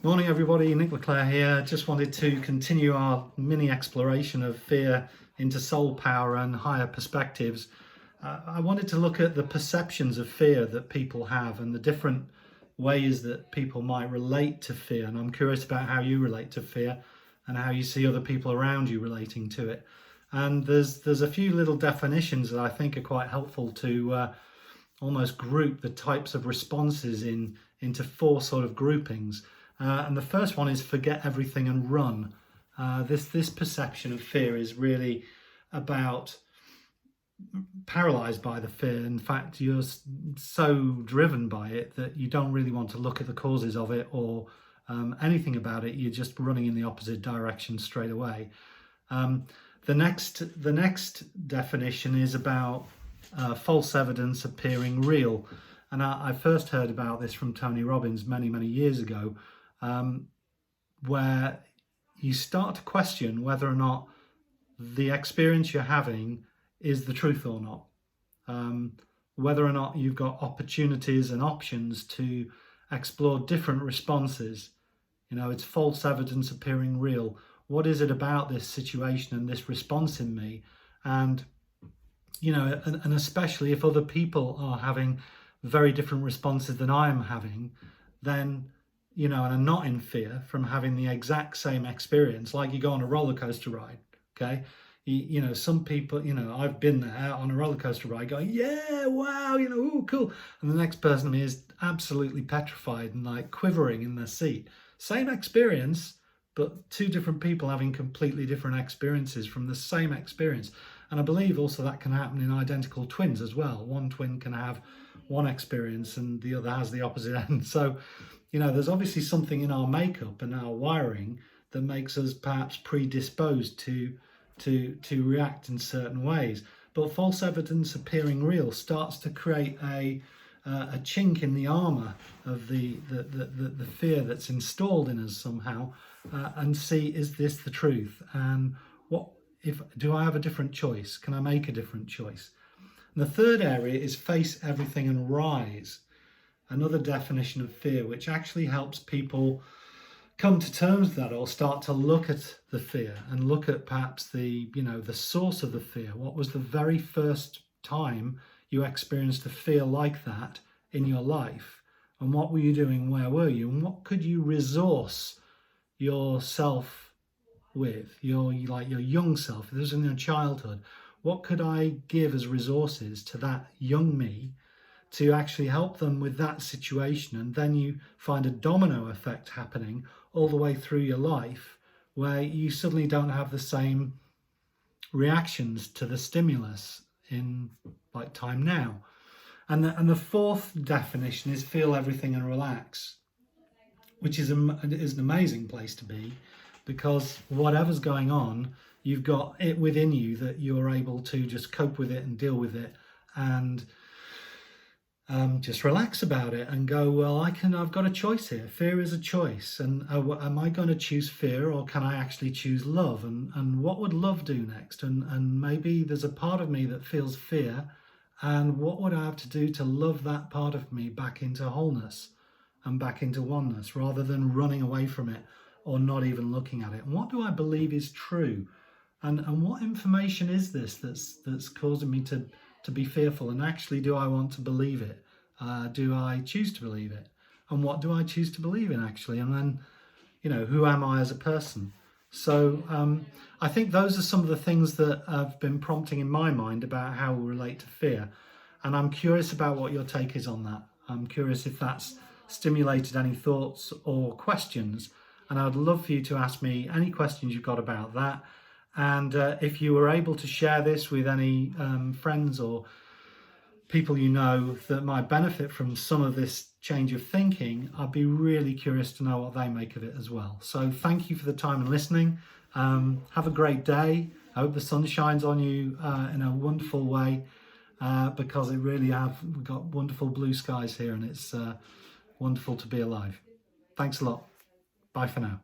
Morning everybody, Nick Leclerc here. Just wanted to continue our mini exploration of fear into soul power and higher perspectives. I wanted to look at the perceptions of fear that people have and the different ways that people might relate to fear. And I'm curious about how you relate to fear and how you see other people around you relating to it. And there's a few little definitions that I think are quite helpful to almost group the types of responses into four sort of groupings. And the first one is forget everything and run. This perception of fear is really about paralyzed by the fear. In fact, you're so driven by it that you don't really want to look at the causes of it or anything about it. You're just running in the opposite direction straight away. The next definition is about false evidence appearing real. And I first heard about this from Tony Robbins many years ago, where you start to question whether or not the experience you're having is the truth or not. Whether or not you've got opportunities and options to explore different responses. You know, it's false evidence appearing real. What is it about this situation and this response in me? And, you know, and especially if other people are having very different responses than I am having, then, you know, and I'm not in fear from having the exact same experience, like you go on a roller coaster ride, okay? You know, some people, you know, I've been there on a roller coaster ride going, yeah, wow, you know, ooh, cool. And the next person is absolutely petrified and like quivering in their seat. Same experience, but two different people having completely different experiences from the same experience. And I believe also that can happen in identical twins as well. One twin can have one experience and the other has the opposite end. So, you know, there's obviously something in our makeup and our wiring that makes us perhaps predisposed to react in certain ways. But false evidence appearing real starts to create a chink in the armor of the fear that's installed in us somehow, and see, is this the truth? And what if do I have a different choice? Can I make a different choice? And the third area is face everything and rise. Another definition of fear, which actually helps people come to terms with that or start to look at the fear and look at perhaps the source of the fear. What was the very first time you experienced a fear like that in your life? And what were you doing? Where were you? And what could you resource yourself with? Your young self, if this was in your childhood, what could I give as resources to that young me to actually help them with that situation? And then you find a domino effect happening all the way through your life where you suddenly don't have the same reactions to the stimulus in like time now. And the fourth definition is feel everything and relax, which is an amazing place to be, because whatever's going on, you've got it within you that you're able to just cope with it and deal with it and just relax about it and go, well, I've got a choice here. Fear is a choice. And am I going to choose fear, or can I actually choose love? And what would love do next? And maybe there's a part of me that feels fear. And what would I have to do to love that part of me back into wholeness and back into oneness, rather than running away from it or not even looking at it? And what do I believe is true? And what information is this that's causing me to be fearful? And actually, do I want to believe it? Do I choose to believe it? And what do I choose to believe in actually? And then, you know, who am I as a person? So I think those are some of the things that have been prompting in my mind about how we relate to fear. And I'm curious about what your take is on that. I'm curious if that's stimulated any thoughts or questions. And I'd love for you to ask me any questions you've got about that. And if you were able to share this with any friends or people you know that might benefit from some of this change of thinking, I'd be really curious to know what they make of it as well. So thank you for the time and listening. Have a great day. I hope the sun shines on you in a wonderful way, because we've got wonderful blue skies here, and it's wonderful to be alive. Thanks a lot. Bye for now.